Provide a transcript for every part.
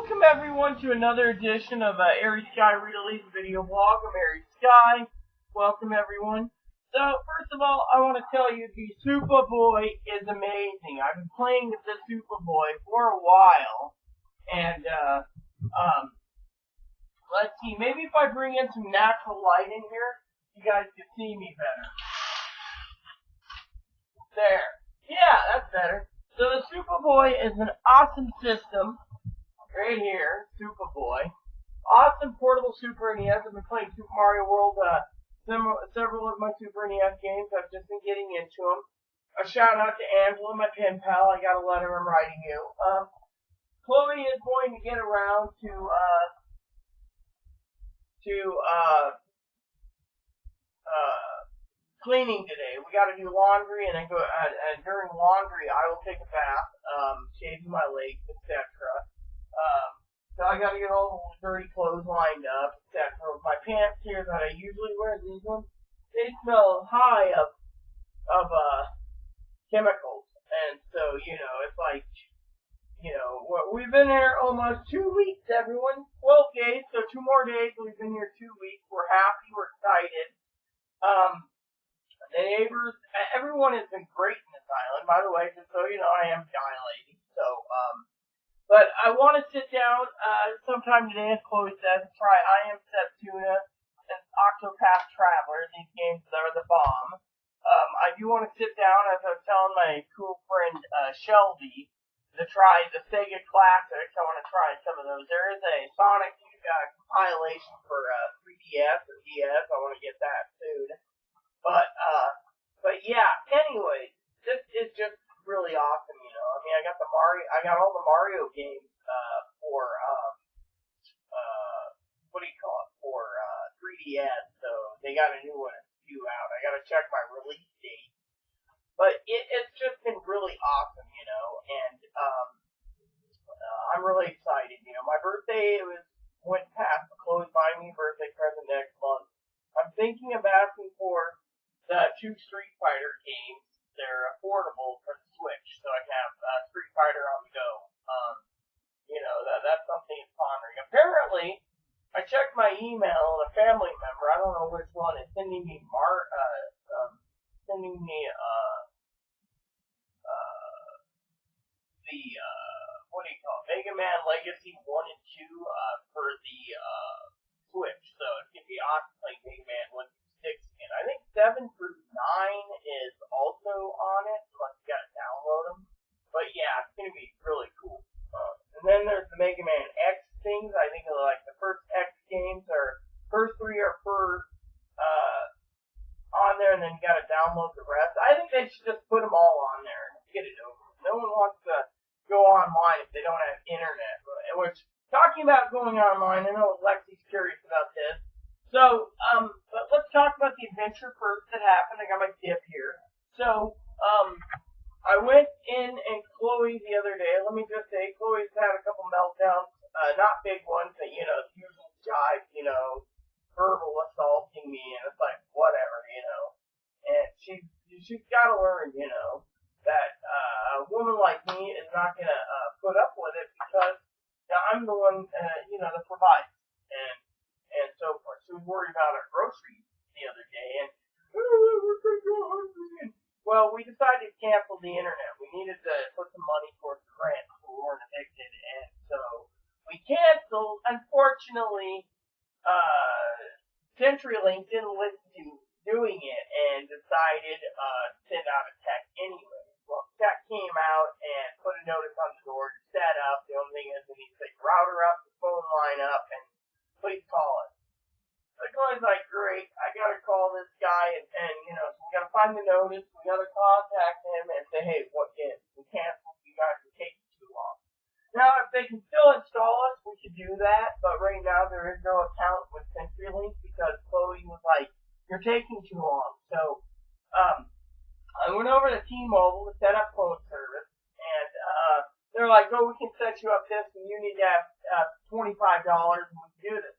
welcome everyone to another edition of Airy Sky Re-Release video blog. I'm Airy Sky. Welcome everyone. So, first of all, I want to tell you the Superboy is amazing. I've been playing with the Superboy for a while, and let's see, maybe if I bring in some natural light in here, you guys can see me better. There. Yeah, that's better. So the Superboy is an awesome system. Right here, Superboy. Awesome portable Super NES. I've been playing Super Mario World, several of my Super NES games. I've just been getting into them. A shout out to Angela, my pen pal. I got a letter I'm writing you. Chloe is going to get around to cleaning today. We got to do laundry, and then during laundry, I will take a bath, shaving my legs, etc. So I got to get all the dirty clothes lined up, etc. My pants here that I usually wear, these ones, they smell high of chemicals, and so it's like, we've been here almost 2 weeks, everyone. 12 days, so 2 more days. We've been here 2 weeks. We're happy. We're excited. The neighbors, everyone has been great in this island. By the way, just so you know, I am dilating. So, but I want to sit down sometime today, as Chloe says, try I Am Septuna and Octopath Traveler. These games are the bomb. I do want to sit down, as I was telling my cool friend Shelby, to try the Sega Classics. I want to try some of those. There is a Sonic compilation for 3DS or DS. I want to get that soon. But yeah, anyway, this is just really awesome, I mean, I got all the Mario games, for, for 3DS, so they got a new one due out. I gotta check my release date. But it's just been really awesome, and, I'm really excited, my birthday went past, Chloe's buying me a birthday present next month. I'm thinking of asking for the 2 Street Fighter games. They're affordable for the Switch, so I can have Street Fighter on the go. That's something I'm pondering. Apparently, I checked my email and a family member, I don't know which one, is sending me Mega Man Legacy 1 and 2 for the Switch, so it's going to be awesome playing Mega Man 1 through 6 again. I think 7 through 9 is also on it, unless you got to download them. But yeah, it's going to be really cool. And then there's the Mega Man X things. I think like the first X games first 3 are on there, and then you got to download the rest. I think they should just put them all on there and get it over. No one wants to go online if they don't have internet. Which, talking about going online, I know Lexi's curious about this. So, but let's talk about the adventure first that happened. I got my dip here. So, I went in and Chloe the other day, let me just say, Chloe's had a couple meltdowns, not big ones, but, the usual jive, verbal assaulting me, and it's like, whatever, and she's gotta learn, that, a woman like me is not gonna, put up with it, because I'm the one, that provides, and so forth. So we worried about our groceries the other day, and we're gonna go hungry. Well, we decided to cancel the internet. We needed to put some money towards the rent, so we weren't evicted, and so we canceled. Unfortunately, CenturyLink didn't listen to doing it and decided to send out a tech anyway. Well, the tech came out and put a notice on the door to set up. The only thing is we need to take the router up, the phone line up, and please call us. So Chloe's like, great, I gotta call this guy, and so we gotta find the notice, we gotta contact him and say, hey, we canceled, you guys are taking too long. Now, if they can still install us, we could do that, but right now there is no account with CenturyLink because Chloe was like, you're taking too long. So, I went over to T-Mobile to set up phone service, and they're like, oh, we can set you up this, and you need to have $25, and we can do this.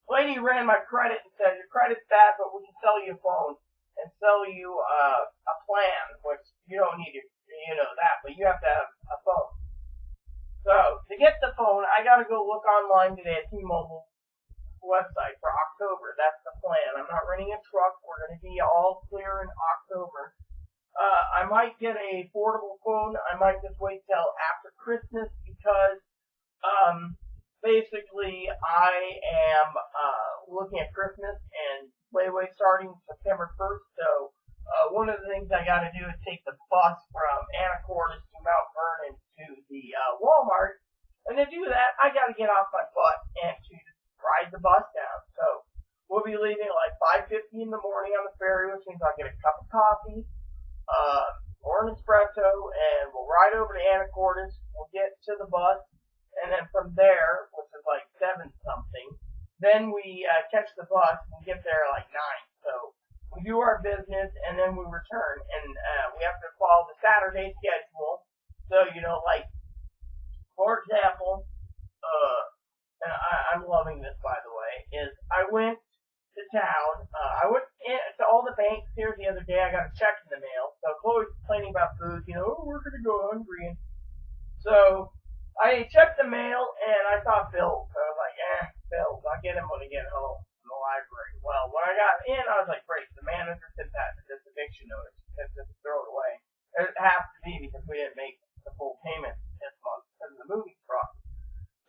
Lady ran my credit and said, your credit's bad, but we can sell you a phone and sell you a plan, which you don't need to, that, but you have to have a phone. So, to get the phone, I I gotta go look online today at T-Mobile website for October. That's the plan. I'm not renting a truck. We're gonna be all clear in October. I might get a portable phone. I might just wait till after Christmas because, basically I am, looking at Christmas and layaway starting September 1st. So, one of the things I gotta do is take the bus from Anacortes to Mount Vernon to the, Walmart. And to do that, I gotta get off my butt and to ride the bus down. So, we'll be leaving at like 5:50 in the morning on the ferry, which means I'll get a cup of coffee, or an espresso, and we'll ride over to Anacortes. We'll get to the bus, and then from there, which is like 7 something, then we catch the bus and get there at like 9. So we do our business, and then we return, and we have to follow the Saturday schedule. So, like, for example, and I'm loving this, by the way, is I went to town. I went to all the banks here the other day. I got a check in the mail. So Chloe's complaining about food. Oh, we're going to go hungry. And so I checked the mail, and I saw bills. So I was like, bills. I'll get them when I get home from the library. Well, when I got in, I was like, great. The manager sent this eviction notice. Just throw it away. It has to be because we didn't make the full payment this month because of the movie truck.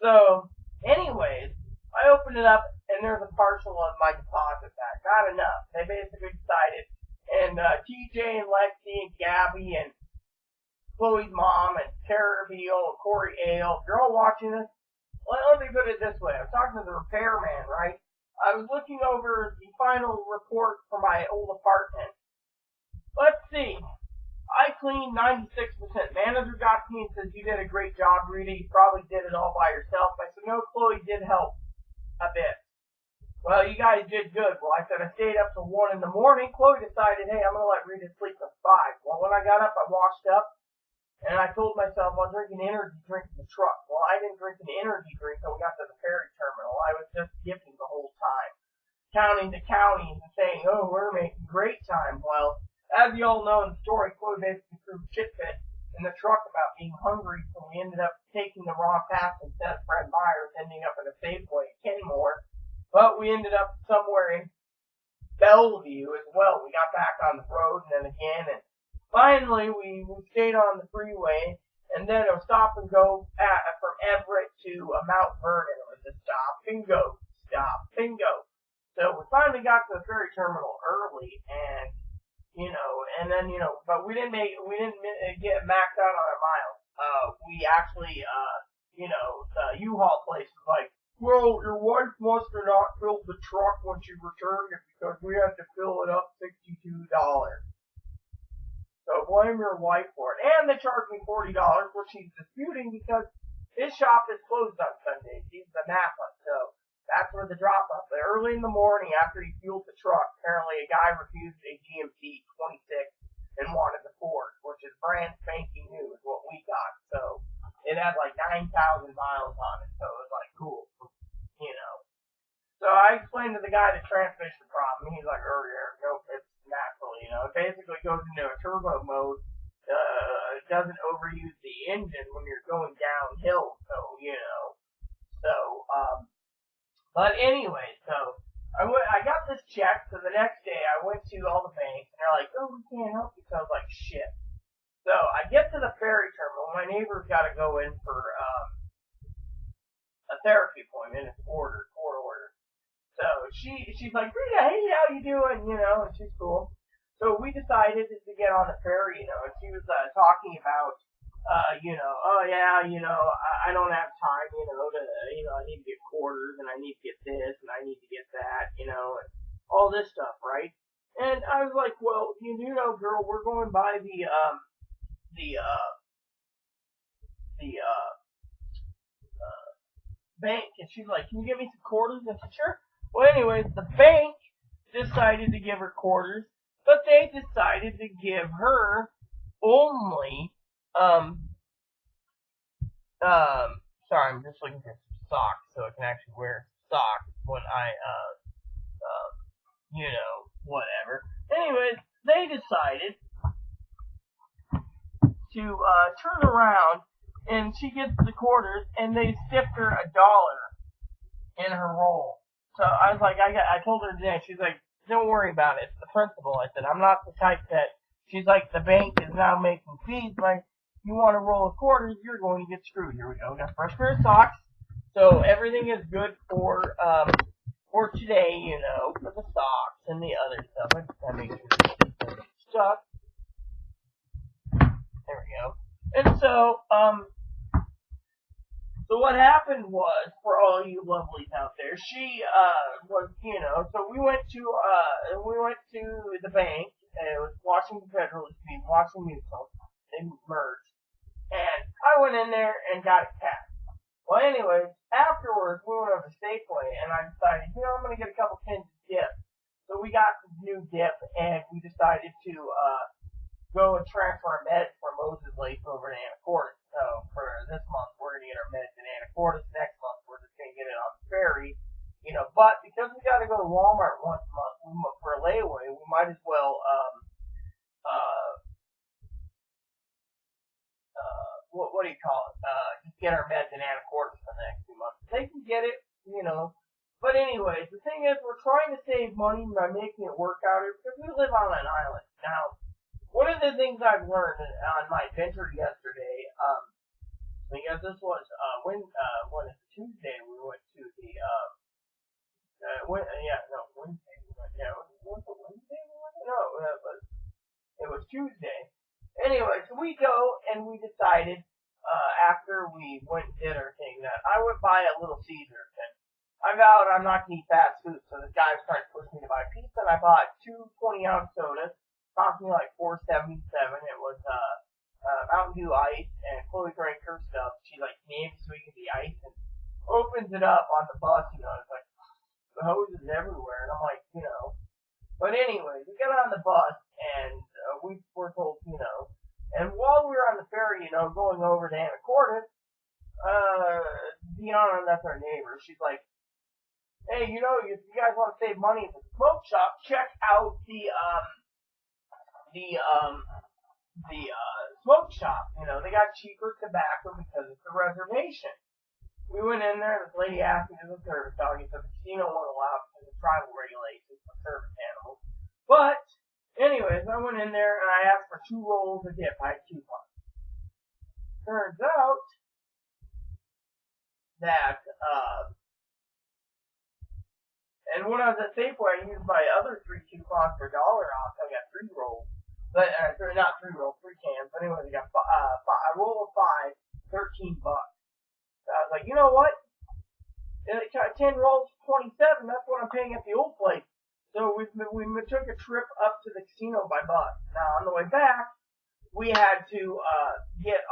So, anyways, I opened it up, and there's a partial of my deposit back. Not enough. They basically decided, and TJ and Lexi and Gabby and Chloe's mom and Tara Beal and Corey Ale, if you're all watching this, let me put it this way. I was talking to the repairman, right? I was looking over the final report for my old apartment. Let's see. I cleaned 96%. Manager got to me and says, you did a great job, Rita. You probably did it all by yourself. I said, no, Chloe did help a bit. Well, you guys did good. Well, I said, I stayed up till 1 in the morning. Chloe decided, hey, I'm going to let Rita sleep till 5. Well, when I got up, I washed up, and I told myself I'll drink an energy drink in the truck. Well, I didn't drink an energy drink until we got to the ferry terminal. I was just skipping the whole time, counting the counties and saying, oh, we're making great time. Well, as you all know in the story, Chloe basically threw shit fit in the truck about being hungry, so we ended up taking the wrong path instead of Fred Meyers, ending up in a Safeway at Kenmore. But we ended up somewhere in Bellevue as well. We got back on the road and then again, and finally we stayed on the freeway, and then a stop and go from Everett to Mount Vernon. It was a stop and go, stop and go. So we finally got to the ferry terminal early, and but we didn't get maxed out on our miles. We actually, the U-Haul place was like, well, your wife must have not filled the truck when she returned it because we had to fill it up $62. So blame your wife for it. And they charged me $40, which he's disputing because his shop is closed on Sundays. He's in Napa, so that's where the drop-off. Early in the morning, after he fueled the truck, apparently a guy refused a GMC 26 and wanted the Ford, which is brand spanking new, is what we got. So it had like 9,000 miles on it, so it was like cool, So I explained to the guy the transmission problem. He's like, nope, it's natural, It basically goes into a turbo mode. It doesn't overuse the engine when you're going downhill, But anyway, so I got this check, so the next day I went to all the banks, and they're like, oh, we can't help you. So I was like, shit. So I get to the ferry terminal. My neighbor's got to go in for a therapy appointment. It's court order. So she's like, Rita, hey, how you doing? And she's cool. So we decided to get on the ferry, and she was talking about, I don't have time, I need to get quarters, and I need to get this, and I need to get that, and all this stuff, right? And I was like, well, girl, we're going by the bank, and she's like, can you give me some quarters? I said, sure. Well, anyways, the bank decided to give her quarters, but they decided to give her only, sorry, I'm just looking for some socks so I can actually wear socks when I, whatever. Anyways, they decided to turn around and she gets the quarters, and they stiffed her $1 in her roll. So I was like, I told her today, she's like, don't worry about it, it's the principal. I said, I'm not the type that, she's like, the bank is now making fees, like, you want to roll a quarters, you're going to get screwed. Here we go, we got a fresh pair of socks, so everything is good for today, you know, for the socks and the other stuff. I just gotta make sure it's stuck. There we go. And so what happened was, for all you lovelies out there, she was, you know, so we went to the bank, and it was Washington Federal, Washington Mutual, they merged, and I went in there and got a cash. Well, anyways, afterwards, we went over to Safeway, and I decided, you know, I'm going to get a couple tins of dip. So we got some new dip, and we decided to go and transfer our meds from Moses Lake over to Anacortes. So for this month, we're going to get our meds in Anacortes. Next month, we're just going to get it on the ferry. You know, but because we got to go to Walmart once a month for a layaway, we might as well what do you call it? Just get our meds in Anacortes for the next 2 months. They can get it, you know. But anyways, the thing is, we're trying to save money by making it work out here because we live on an island. Now, one of the things I've learned on my adventure yesterday, because this was Tuesday, we went to the Wednesday. Was it Wednesday? No, it was Tuesday. Anyway, so we go and we decided after we went and did our thing that I would buy a Little Caesars. And I vowed I'm not going to eat fast food, so this guy was trying to push me to buy pizza, and I bought 2 20-ounce sodas. Cost me like $4.77. It was Mountain Dew Ice, and Chloe drank her stuff. She like names sweetens the ice and opens it up on the bus. You know, it's like the hoses everywhere, and I'm like, you know. But anyway, we got on the bus, and we were told, you know, and while we were on the ferry, you know, going over to Anacortes, Deanna, that's our neighbor, she's like, hey, you know, if you guys want to save money at the smoke shop, check out the smoke shop. You know, they got cheaper tobacco because it's a reservation. We went in there, this lady asked me to the service dog. He said the casino won't allow it because of tribal regulations for service animals. But, anyways, I went in there and I asked for 2 rolls of dip. I had coupons. Turns out that, and when I was at Safeway, I used my other 3 coupons for $1 off. So I got 3 rolls. But, not 3 rolls, 3 cans. But anyways, I got a roll of 5, $13. So I was like, you know what? 10 rolls, 27. That's what I'm paying at the old place. So we took a trip up to the casino by bus. Now on the way back, we had to get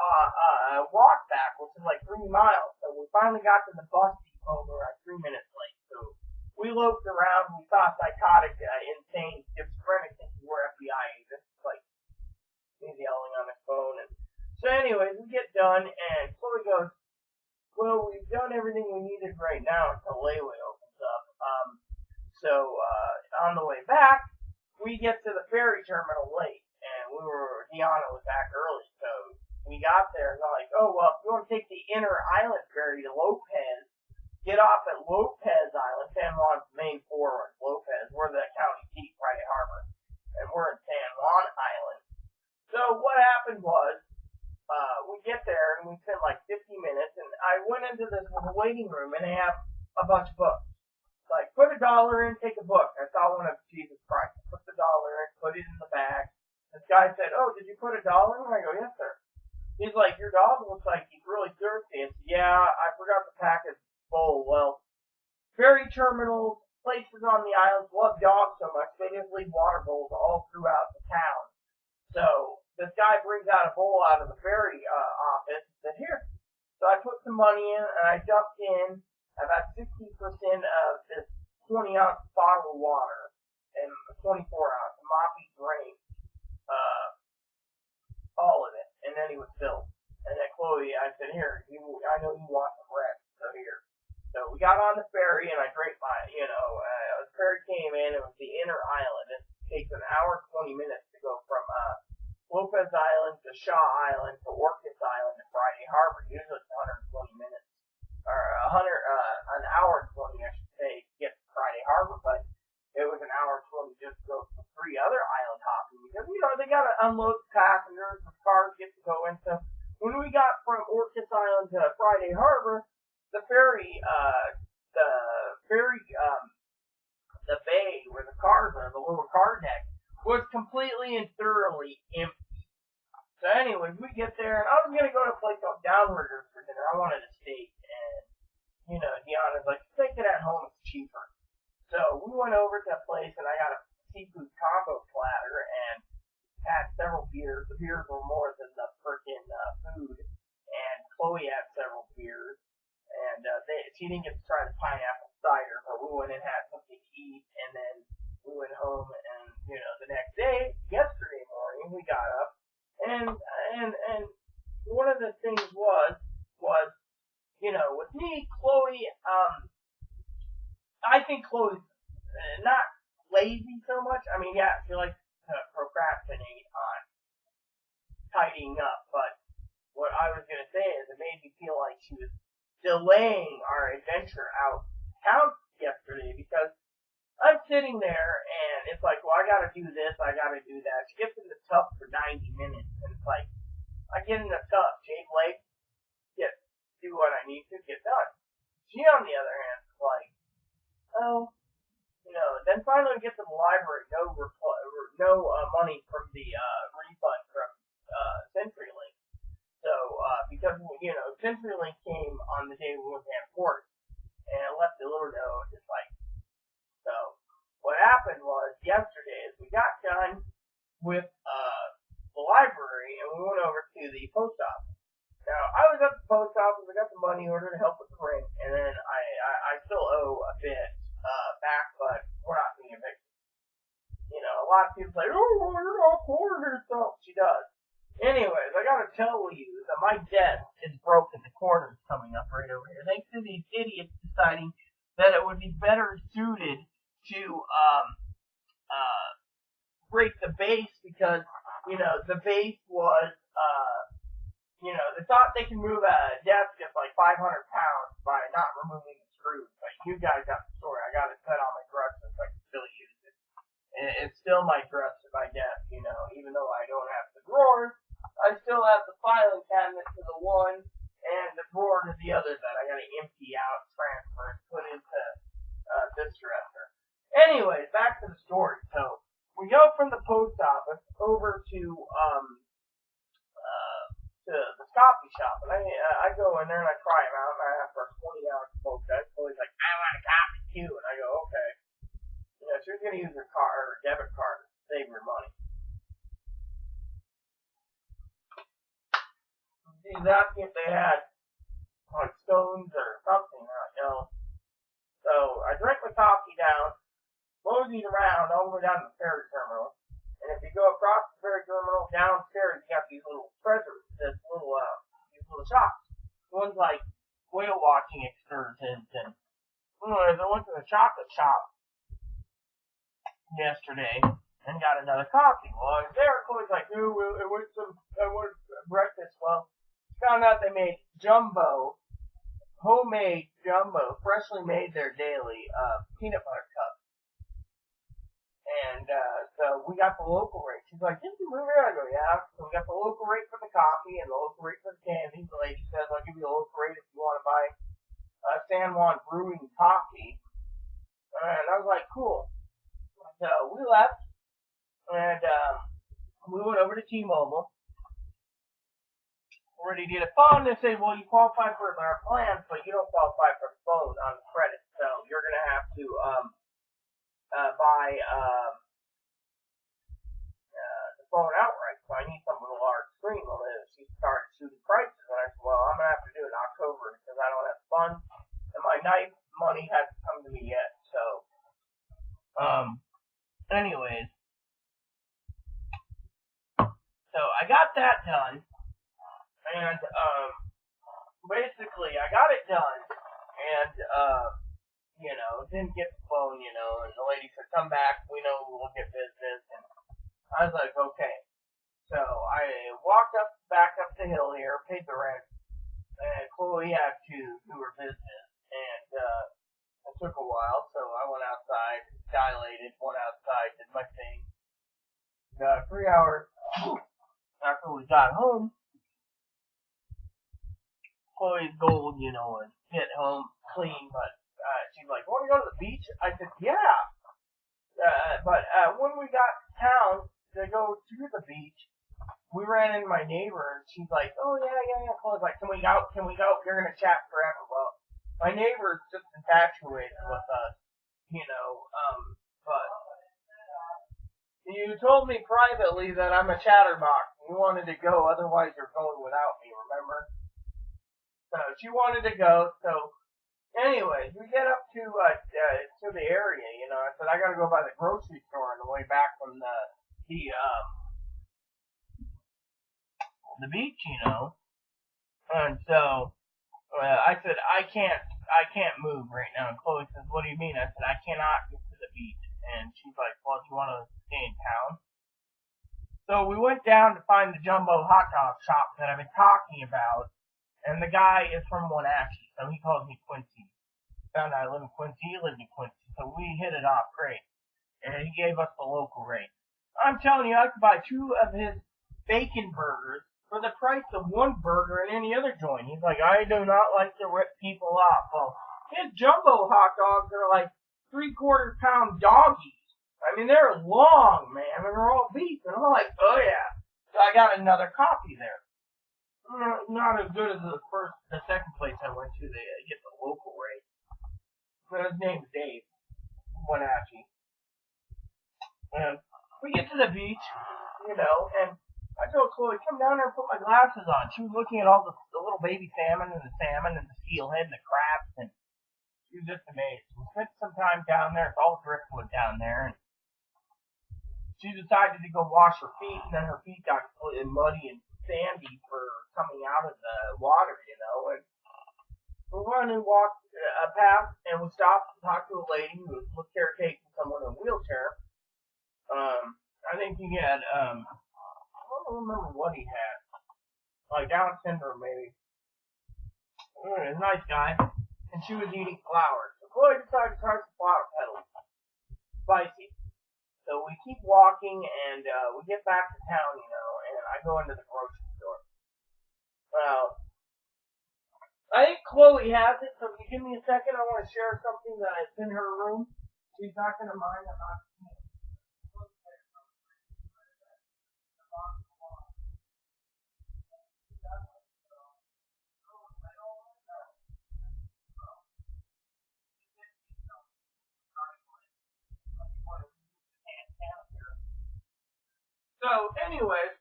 walk back, which is like 3 miles. So we finally got to the bus depot. We were like 3 minutes late. So we loped around. We saw psychotic, insane, schizophrenic thinking we're FBI agents. Like he's yelling on his phone. And so anyways, we get done, and Chloe goes, well, we've done everything we needed right now until layaway opens up. So on the way back, we get to the ferry terminal late, and Deanna was back early, so we got there, and they're like, oh, well, if you want to take the inner island ferry to Lopez, get off at Lopez Island. San Juan's main forward, Lopez. We're the county seat, Friday Harbor, and we're in San Juan Island. So what happened was, we get there, and we spent like 50 minutes, and I went into this waiting room, and they have a bunch of books. Like, put $1 in, take a book. I saw one of Jesus Christ. Put the $1 in, put it in the bag. This guy said, oh, did you put $1 in? I go, yes, sir. He's like, your dog looks like he's really thirsty. I said, yeah, I forgot to pack his bowl. Well, ferry terminals, places on the islands love dogs so much, they just leave water bowls all throughout the town. So this guy brings out a bowl out of the ferry office and said, here. So I put some money in, and I dumped in about 60% of this 20-ounce bottle of water and 24-ounce Moppy drained all of it, and then he was filled. And then Chloe, I said, here, I know you want some rest, so here. So we got on the ferry, and I drank the ferry came in, it was the inner island. It takes an hour, 20 minutes to go from Lopez Island to Shaw Island to Orcas Island to Friday Harbor. unload the passengers, the cars get to go in. So when we got from Orcas Island to Friday Harbor, the the bay where the cars are, the little car deck, was completely and thoroughly empty. So anyways, we get there, and I was gonna go to a place called Downriggers for dinner. I wanted a steak, and Deanna's like, steak it at home, it's cheaper. So we went over to a place, and I got a seafood combo platter, and had several beers. The beers were more than the frickin' food, and Chloe had several beers, and she didn't get to try the pineapple cider, but we went and had something to eat, and then we went home, and the next day, yesterday morning, we got up, and one of the things was with me, Chloe, I think Chloe's not lazy so much. I mean, yeah, she likes to procrastinate on tidying up, but what I was going to say is it made me feel like she was delaying our adventure out of town yesterday, because I'm sitting there and it's like, well, I gotta do this, I gotta do that. She gets in the tub for 90 minutes, and it's like, I get in the tub, shave legs, do what I need to get done. She, on the other hand, is like, oh, then finally we get to the library, no money from the refund from CenturyLink. So, because, CenturyLink came on the day we went to Port, and I left a little note, just like, so, what happened was, yesterday, as we got done with the library, and we went over to the post office. Now, I was at the post office, I got the money order to help with the rent, and then I still owe a bit back, but we're not being evicted. A lot of people say, oh, you're not poor yourself. She does. Anyways, I gotta tell you that my desk is broken. The corner's coming up right over here. Thanks to these idiots deciding that it would be better suited to break the base, because the base was they thought they can move a desk that's like 500 pounds by not removing the screws. But you guys got the story. I got it set on my dresser so I can still use it. And it's still my dresser, my desk, even though I don't have the drawers, I still have the filing cabinet to the one and the drawer to the other that I gotta empty out, transfer, and put into this dresser. Anyways, back to the story. So we go from the post office over to the coffee shop, and I go in there and I try them out, and I ask for a 20-ounce mocha. So he's like, I want a coffee too, and I go, okay. So you're gonna use your card or debit card to save your money. He's asking if they had like stones or something, I don't know. So I drank my coffee down, moseyed around all the way down to the ferry terminal. And if you go across the ferry terminal, downstairs you got these little treasures, these little shops. One's like whale watching excursions, and anyways, I went to the chocolate shop yesterday and got another coffee. Well, I was there, Chloe's like, ooh, I want breakfast. Well, found out they made homemade jumbo, freshly made there daily, peanut butter cups. And so we got the local rate. She's like, didn't you move here? I go, yeah. So we got the local rate for the coffee and the local rate for the candy. The lady says, I'll give you a local rate if you want to buy San Juan Brewing coffee. And I was like, cool. So we left, and we went over to T-Mobile. Ready to get a phone. They say, well, you qualify for our plans, but you don't qualify for the phone on credit. So you're going to have to buy the phone outright. So I need something with a large screen. Well, she started shooting prices, and I said, well, I'm going to have to do it in October because I don't have funds, and my night money hasn't come to me yet. So, anyways, so I got that done, and basically I got it done, and didn't get the phone, and the lady said, come back, we know we'll get business, and I was like, okay. So I walked back up the hill here, paid the rent, and Chloe had to do her business, and it took a while, so I went outside, dilated, went outside, did my thing. 3 hours got home, Chloe's goal, was get home clean, but she's like, want to go to the beach? I said, yeah. But when we got to town to go to the beach, we ran into my neighbor, and she's like, oh, yeah. Chloe's like, can we go? You're going to chat forever. Well, my neighbor's just infatuated with us, but you told me privately that I'm a chatterbox. You wanted to go, otherwise you're going without me, remember? So she wanted to go, so anyways, we get up to the area, I said, I gotta go by the grocery store on the way back from the beach, and so I said, I can't move right now, and Chloe says, what do you mean? I said, I cannot get to the beach, and she's like, well, do you want to stay in town? So we went down to find the Jumbo hot dog shop that I've been talking about, and the guy is from Wenatchee, so he calls me Quincy. Found out I live in Quincy, he lived in Quincy, so we hit it off great, and he gave us the local rate. I'm telling you, I could buy 2 of his bacon burgers for the price of 1 burger in any other joint. He's like, I do not like to rip people off. Well, his Jumbo hot dogs are like 3/4 pound doggies. I mean, they're long, man, and they're all beef, and I'm like, oh yeah. So I got another copy there. Not as good as the second place I went to. They get the local rate. But his name's Dave Wenatchee. And we get to the beach, and I told Chloe, come down there and put my glasses on. She was looking at all the little baby salmon and the steelhead and the crabs, and she was just amazed. We spent some time down there. It's all driftwood down there, and she decided to go wash her feet, and then her feet got completely muddy and sandy for coming out of the water, and we went and walked past, and we stopped to talk to a lady who was caretaking someone in a wheelchair. I think he had, I don't remember what he had, like Down syndrome maybe. He's a nice guy, and she was eating flowers. So Chloe decided to try some flower petals. Spicy. So we keep walking, and we get back to town, and I go into the grocery store. Well, I think Chloe has it, so if you give me a second, I want to share something that's in her room. She's not going to mind. I'm not seeing it. So, anyways,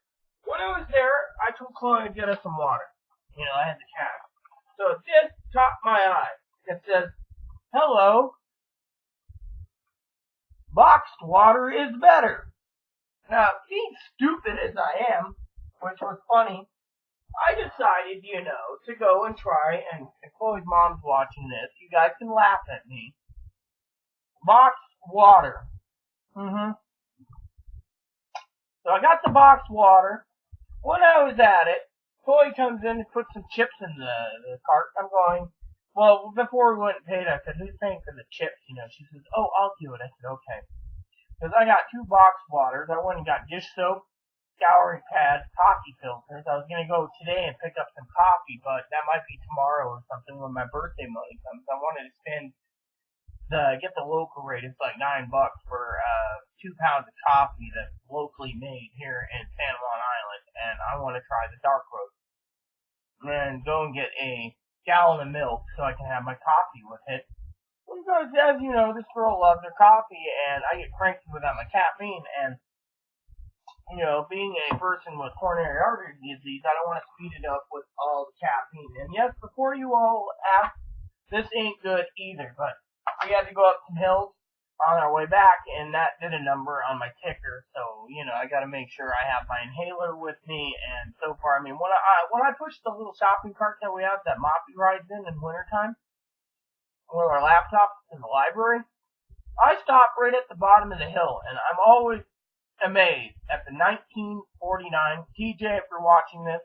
when I was there, I told Chloe to get us some water. I had the cash. So this caught my eye. It says, hello, boxed water is better. Now, being stupid as I am, which was funny, I decided, to go and try, and if Chloe's mom's watching this, you guys can laugh at me. Boxed water. So I got the boxed water. When I was at it, Chloe comes in and puts some chips in the cart. I'm going, well, before we went and paid, I said, who's paying for the chips? She says, oh, I'll do it. I said, okay. Because I got 2 boxed waters. I went and got dish soap, scouring pads, coffee filters. I was going to go today and pick up some coffee, but that might be tomorrow or something when my birthday money comes. I wanted to get the local rate. It's like $9 for 2 pounds of coffee that's locally made here in San Juan Island, and I want to try the dark roast. And go and get a gallon of milk so I can have my coffee with it. Because, as you know, this girl loves her coffee, and I get cranky without my caffeine, and, being a person with coronary artery disease, I don't want to speed it up with all the caffeine. And yes, before you all ask, this ain't good either, but we had to go up some hills on our way back, and that did a number on my ticker, so, I gotta make sure I have my inhaler with me, and so far, when I push the little shopping cart that we have that Moppy rides in wintertime, with our laptops in the library, I stop right at the bottom of the hill, and I'm always amazed at the 1949, TJ, if you're watching this,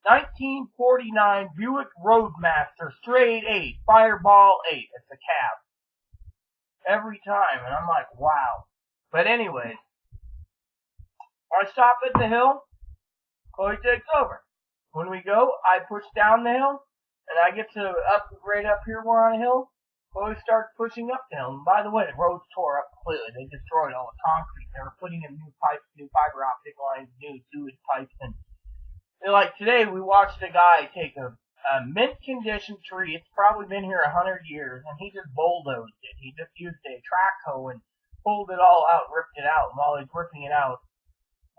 1949 Buick Roadmaster Straight 8, Fireball 8, it's a cab. Every time, and I'm like, wow. But anyways, I stop at the hill, Chloe takes over. When we go, I push down the hill, and I get to right up here, we're on a hill. Chloe starts pushing up the hill. And by the way, the roads tore up completely. They destroyed all the concrete. They were putting in new pipes, new fiber optic lines, new sewage pipes, and like today we watched a guy take a mint condition tree. It's probably been here 100 years, and he just bulldozed it. He just used a track hoe and pulled it all out, ripped it out. And while he's ripping it out,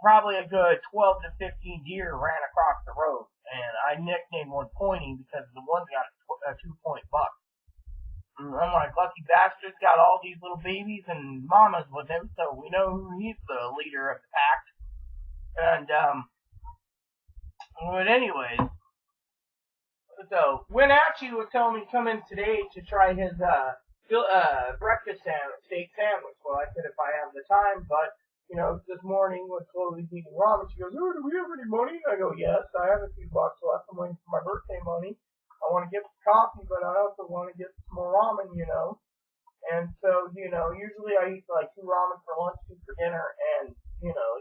probably a good 12 to 15 deer ran across the road. And I nicknamed one Pointy because the one got a 2-point buck. And I'm like, lucky bastard's got all these little babies and mamas with him, so we know who he's the leader of the pack. And, but anyways, so Wenatchee was telling me to come in today to try his breakfast sandwich, steak sandwich. Well, I said if I have the time, but this morning with Chloe eating ramen, she goes, "Oh, do we have any money?" And I go, "Yes, I have a few bucks left. I'm waiting for my birthday money. I want to get some coffee, but I also want to get some more ramen, And so, usually I eat like 2 ramen for lunch, 2 for dinner, and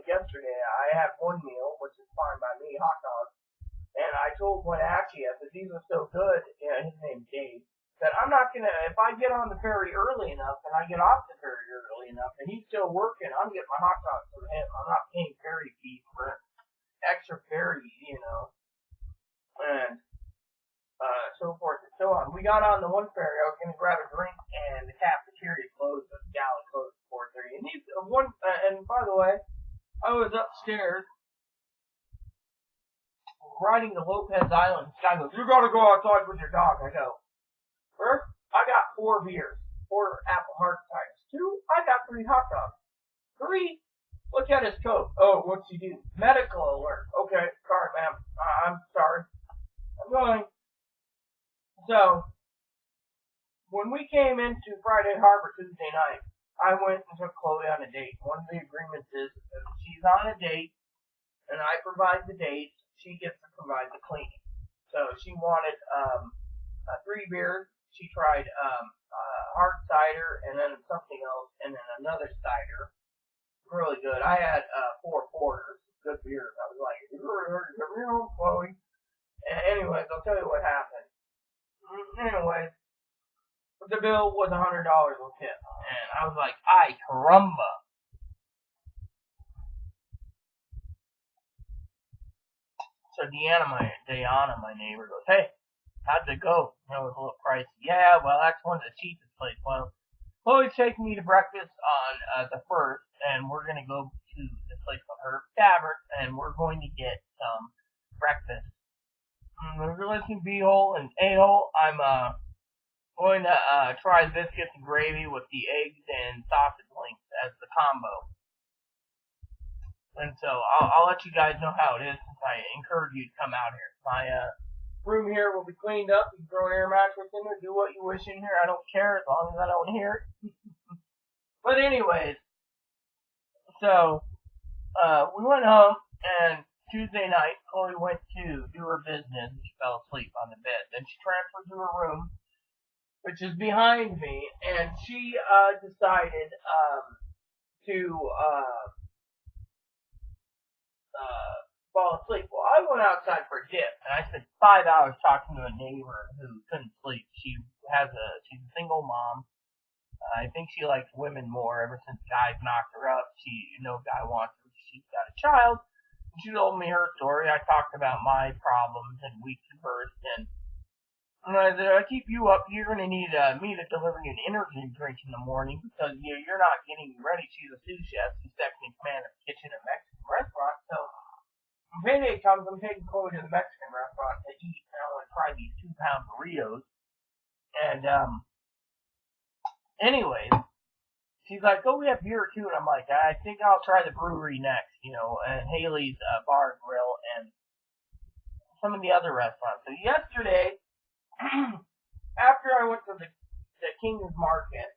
yesterday I had one meal, which is fine by me, hot dogs. And I told Wenatchee, I said, these are so good, his name's Dave, that I'm not going to, if I get on the ferry early enough and I get off the ferry early enough and he's still working, I'm getting my hot dogs from him. I'm not paying ferry fees for extra ferry, and so forth and so on. We got on the one ferry, I was going to grab a drink, and the cafeteria closed, the galley closed at 4:30. And and by the way, I was upstairs riding the Lopez Island. This guy goes, "You gotta go outside with your dog." I go, "First, I got 4 beers, 4 apple hard ciders. 2, I got 3 hot dogs. 3, look at his coat. Oh, what's he do? Medical alert. Okay, sorry, ma'am. I'm sorry. I'm going." So, when we came into Friday Harbor Tuesday night, I went and took Chloe on a date. One of the agreements is if she's on a date and I provide the date, she gets to provide the cleaning. So she wanted 3 beers. She tried hard cider and then something else and then another cider. Really good. I had 4 porters, good beers. I was like, "You're home, Chloe." Anyways, I'll tell you what happened. Anyways, the bill was $100 with tip, and I was like, "Ay caramba." So Diana, my neighbor, goes, "Hey, how'd it go?" It was a little pricey. "Yeah, well, that's one of the cheapest places." Well, Chloe's taking me to breakfast on the 1st, and we're going to go to this place called Herb Tavern, and we're going to get some breakfast. If you're listening to B-hole and A-hole, I'm going to try the biscuits and gravy with the eggs and sausage links as the combo. And so I'll let you guys know how it is since I encourage you to come out here. My room here will be cleaned up. You can throw an air mattress in there, do what you wish in here. I don't care as long as I don't hear it. But anyways, so we went home, and Tuesday night, Chloe went to do her business, and she fell asleep on the bed. Then she transferred to her room, which is behind me, and she decided to fall asleep. Well, I went outside for a dip, and I spent 5 hours talking to a neighbor who couldn't sleep. She's a single mom. I think she likes women more ever since guys knocked her up. No guy wants her. She's got a child. She told me her story. I talked about my problems and we conversed, and I said, "I keep you up. You're going to need me to deliver you an energy drink in the morning because you're not getting ready." She's a sous chef. She's second in command of the kitchen at a Mexican restaurant. So when payday comes, I'm taking Chloe to the Mexican restaurant to eat, and I want to try these 2-pound burritos. And anyways, she's like, "Oh, we have beer too," and I'm like, "I think I'll try the brewery next, and Haley's Bar and Grill and some of the other restaurants." So yesterday, after I went to the King's Market,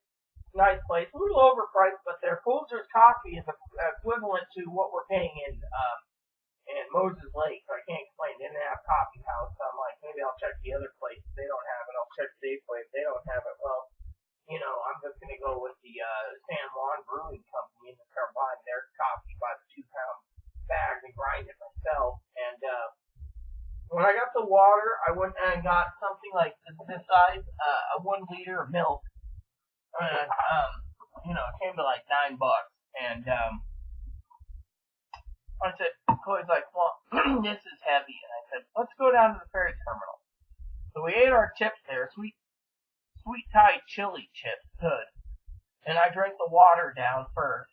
nice place, a little overpriced, but their Folgers coffee is equivalent to what we're paying in Moses Lake. So I can't explain. They didn't have coffee house, so I'm like, maybe I'll check the other place. If they don't have it, I'll check Safeway. If they don't have it, well, I'm just going to go with the San Juan Brewing Company and start buying their coffee by the 2-pound bag and grind it myself. And I went and got something like this size, a 1 liter of milk, and it came to like $9, and I said, Chloe's like, well, this is heavy, and I said, let's go down to the ferry terminal. So we ate our chips there, sweet Thai chili chips, good, and I drank the water down first,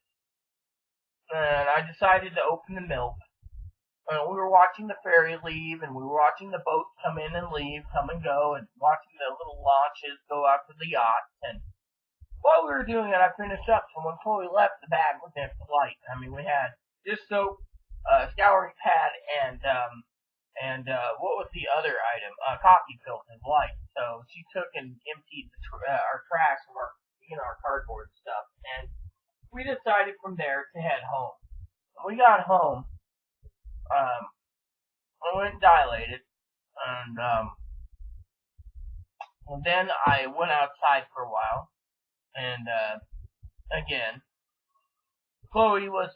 and I decided to open the milk. We were watching the ferry leave, and we were watching the boats come in and leave, come and go, and watching the little launches go out to the yachts. And while we were doing it, I finished up. So when Chloe left, the bag was empty light. I mean, we had dish soap, scouring pad, and what was the other item? Coffee filters, light. So she took and emptied our trash from our cardboard stuff, and we decided from there to head home. When we got home, I went and dilated, and then I went outside for a while, and again, Chloe was,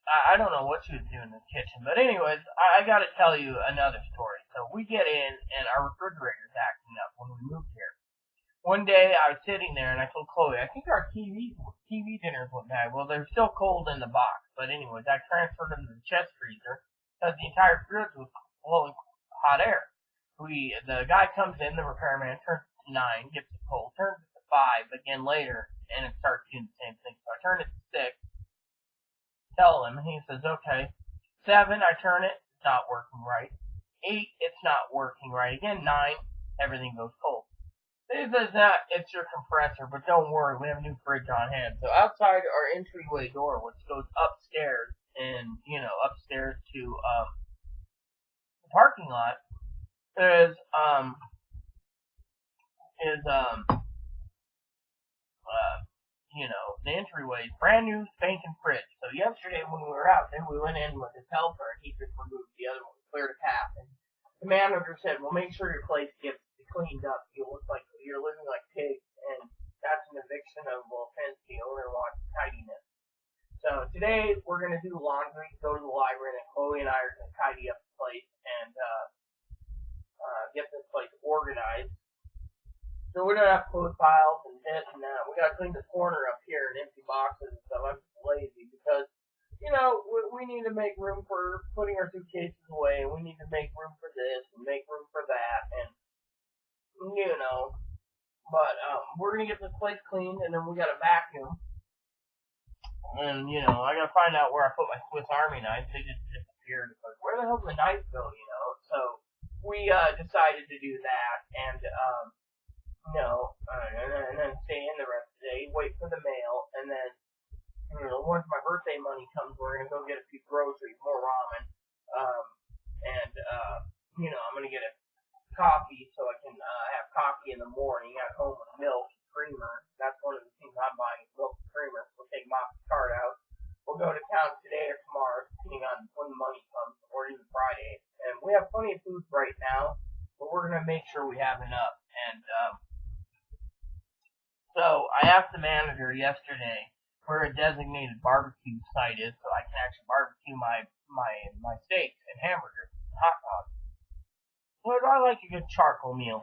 I don't know what she was doing in the kitchen, but anyways, I gotta tell you another story. So we get in, and our refrigerator's acting up when we moved here. One day, I was sitting there, and I told Chloe, I think our TV dinners went bad. Well, they're still cold in the box. But anyways, I transferred them to the chest freezer because the entire fridge was blowing hot air. The guy comes in, the repairman, turns it to 9, gets it cold, turns it to 5 again later, and it starts doing the same thing. So I turn it to 6, tell him, and he says, okay. 7, I turn it, it's not working right. 8, it's not working right. Again, 9, everything goes cold. He says that it's your compressor, but don't worry, we have a new fridge on hand. So outside our entryway door, which goes upstairs and upstairs to the parking lot, is the entryway is brand new spanking fridge. So yesterday when we were out there, we went in with his helper, and he just removed the other one, cleared a path. And the manager said, well, make sure your place gets cleaned up. You look like you're living like pigs, and that's an eviction of offense. The owner wants tidiness. So today we're gonna do laundry, go to the library, and Chloe and I are gonna tidy up the place and get this place organized. So we don't have clothes piles and this and that. We gotta clean the corner up here and empty boxes and stuff. I'm just lazy because we need to make room for putting our suitcases away, and we need to make room for this and make room for that, and but we're gonna get this place cleaned, and then we gotta vacuum, and I gotta find out where I put my Swiss Army knives. They just disappeared. It's like, where the hell did the knife go? So we decided to do that, and and then stay in the rest of the day, wait for the mail, and then once my birthday money comes, we're gonna go get a few groceries, more ramen, and I'm gonna get a coffee so I can have coffee in the morning at home with milk and creamer. That's one of the things I'm buying, milk and creamer. We'll take Mop's card out. We'll go to town today or tomorrow, depending on when the money comes, or even Friday. And we have plenty of food right now, but we're going to make sure we have enough. And so I asked the manager yesterday where a designated barbecue site is so I can actually barbecue my steaks and hamburgers and hot dogs. But I like a good charcoal meal.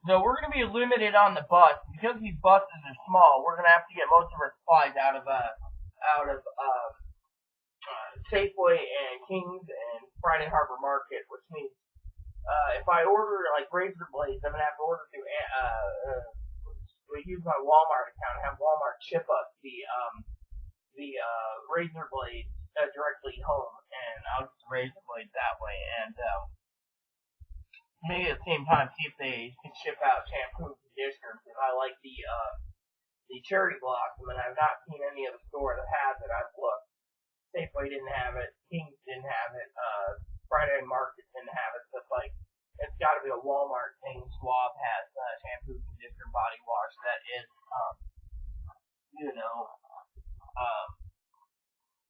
So we're going to be limited on the bus. Because these buses are small, we're going to have to get most of our supplies out of Safeway and King's and Friday Harbor Market, which means if I order like razor blades, I'm going to have to order through we use my Walmart account, have Walmart ship us the razor blades directly home, and I'll use the razor blades that way, and maybe at the same time see if they can ship out shampoo and conditioner, because I like the cherry blossom, and I've not seen any other store that has it. I've looked. Safeway didn't have it, King's didn't have it, Friday Market didn't have it, so it's got to be a Walmart thing. Schwab has shampoo, conditioner, body wash that is,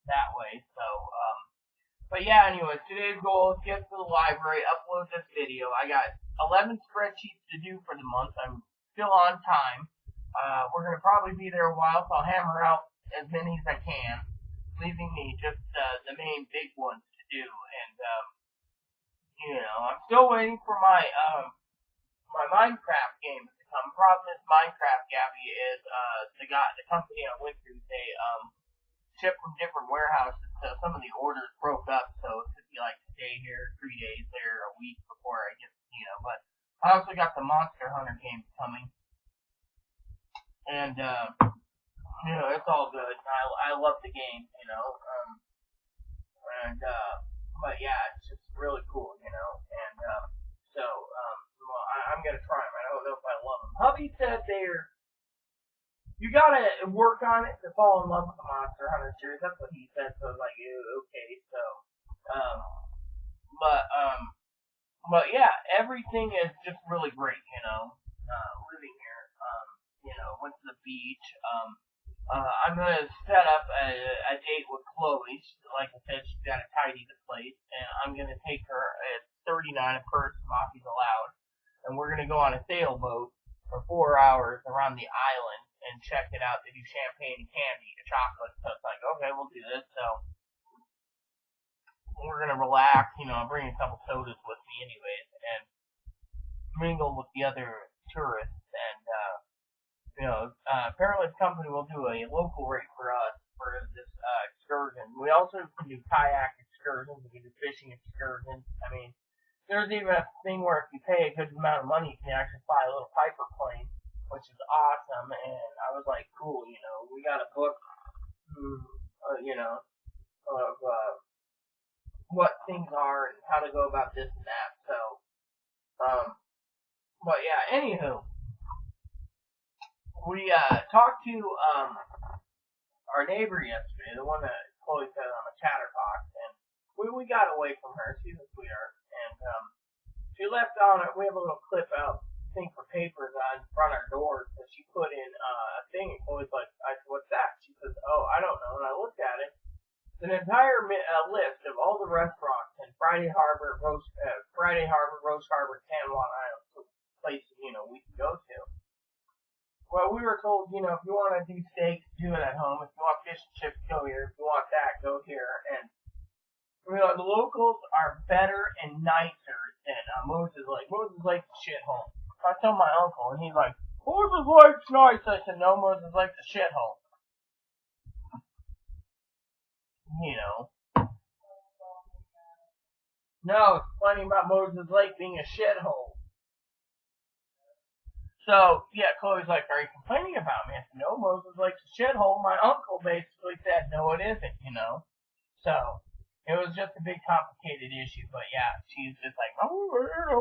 that way. So, but yeah, anyways, today's goal is get to the library, upload this video. I got 11 spreadsheets to do for the month. I'm still on time. We're going to probably be there a while, so I'll hammer out as many as I can, leaving me just the main big ones to do. And, I'm still waiting for my Minecraft game to come. Problem is Minecraft, Gabby, is the company I went through, they ship from different warehouses, so some of the orders broke up, so it could be like a day here, 3 days there, a week before I get, but I also got the Monster Hunter games coming, and, it's all good. I love the game, but yeah, it's just really cool, and, well, I'm gonna try them. I don't know if I love them. Hubby said you gotta work on it to fall in love with the Monster Hunter series. That's what he said. So I was like, okay. So, um, but yeah, everything is just really great. Living here. Went to the beach. I'm gonna set up a date with Chloe. Like I said, she's gotta tidy the place, and I'm gonna take her at 39 a person. Mommy's allowed, and we're gonna go on a sailboat for 4 hours around the island and check it out. They do champagne and candy, and chocolate. So it's like, okay, we'll do this. So we're gonna relax. I'm bringing a couple sodas with me, anyways, and mingle with the other tourists. And apparently the company will do a local rate for us for this excursion. We also can do kayak excursions. We can do fishing excursions. I mean, there's even a thing where if you pay a good amount of money, you can actually fly a little Piper plane, which is awesome. And I was like, cool, we got a book, of what things are and how to go about this and that. So, but yeah, anywho, we talked to our neighbor yesterday, the one that Chloe said on the Chatterbox, and we got away from her. She's a sweetheart, and she left on it. We have a little clip out thing for papers on front of our doors that she put in a thing, and Chloe's like, I said, what's that? She says, oh, I don't know. And I looked at it. It's an entire list of all the restaurants in Friday Harbor, Rose Harbor, San Juan Island, so places we can go to. Well, we were told, if you want to do steaks, do it at home. If you want fish and chips, go here. If you want that, go here. And the locals are better and nicer than Moses Lake. Moses Lake's a shithole. I told my uncle, and he's like, Moses Lake's nice. I said, no, Moses Lake's a shithole. No, it's plenty about Moses Lake being a shithole. So, yeah, Chloe's like, are you complaining about me? I said, no, Moses Lake's a shithole. My uncle basically said, no, it isn't, So, it was just a big complicated issue, but yeah, she's just like, oh,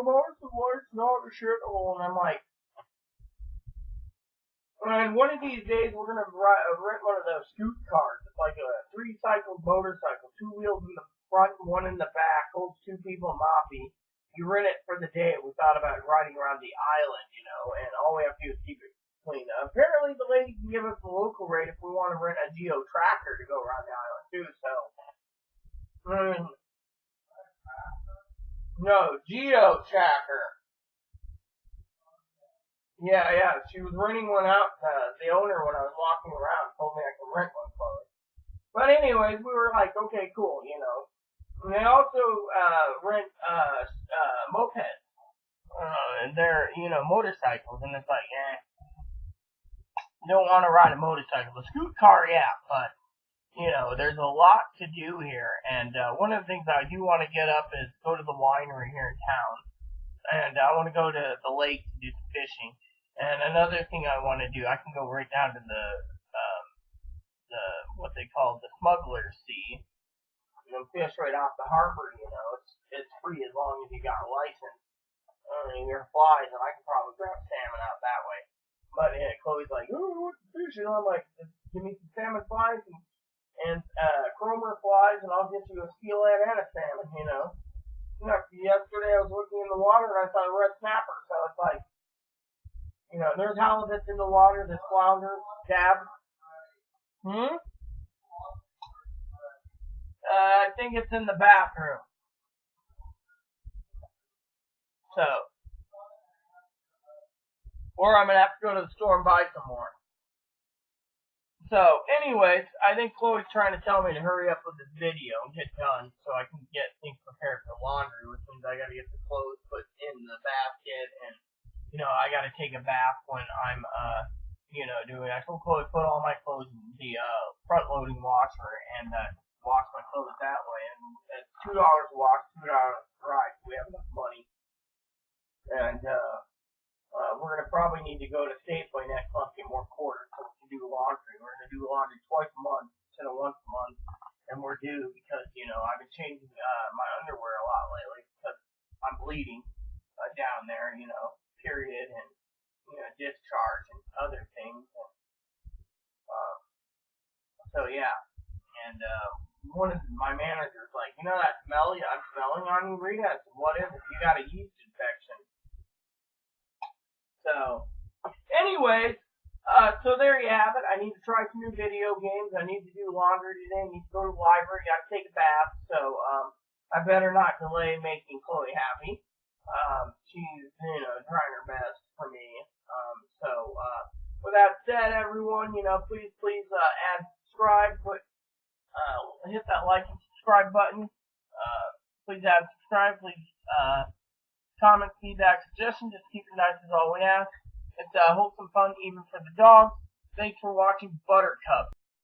Moses Lake's not a shithole. And I'm like, and one of these days we're going to rent one of those scoot cars. It's like a 3-cycle motorcycle, 2 wheels in the front and 1 in the back, holds 2 people in Moppy. You rent it for the day. We thought about riding around the island, and all we have to do is keep it clean. Apparently the lady can give us the local rate if we want to rent a Geo Tracker to go around the island too, so. No, Geo Tracker. Yeah, she was renting one out. The owner, when I was walking around, told me I could rent one for her. But anyways, we were like, okay, cool, And they also rent mopeds. And they're, motorcycles. And it's like, you don't want to ride a motorcycle. A scoot car, yeah, but, there's a lot to do here. And one of the things I do want to get up is go to the winery here in town. And I want to go to the lake to do some fishing. And another thing I want to do, I can go right down to the what they call the Smuggler's Sea. Fish right off the harbor, it's free as long as you got a license. Your flies, and I can probably grab salmon out that way. But yeah, Chloe's like, ooh, what's the fish? And I'm like, give me some salmon flies and Cromer flies, and I'll get you a steelhead and a salmon, Yesterday I was looking in the water and I saw a red snapper, so it's like, there's halibuts in the water, there's flounder, crab. I think it's in the bathroom. So, or I'm gonna have to go to the store and buy some more. So, anyways, I think Chloe's trying to tell me to hurry up with this video and get done so I can get things prepared for laundry, which means I gotta get the clothes put in the basket and, I gotta take a bath when I'm, doing, I told Chloe put all my clothes in the, front-loading washer and, wash my clothes that way. And it's $2 to wash, $2 to dry, so we have enough money. And, we're going to probably need to go to Safeway next month, get more quarters so we can do laundry. We're going to do laundry twice a month instead of once a month. And we're due because, I've been changing my underwear a lot lately because I'm bleeding down there, period, and, discharge and other things. And, so, yeah. And one of my managers like, that smell I'm smelling on you, Rita? I said, what is it? You got a yeast infection. So, anyways, so there you have it. I need to try some new video games. I need to do laundry today. I need to go to the library. Got to take a bath. So, I better not delay making Chloe happy. She's, trying her best for me. With that said, everyone, please, add, subscribe, hit that like and subscribe button. Please add, subscribe. Please, comment, feedback, suggestions, just keep it nice is all we ask. It's wholesome fun even for the dogs. Thanks for watching Buttercup.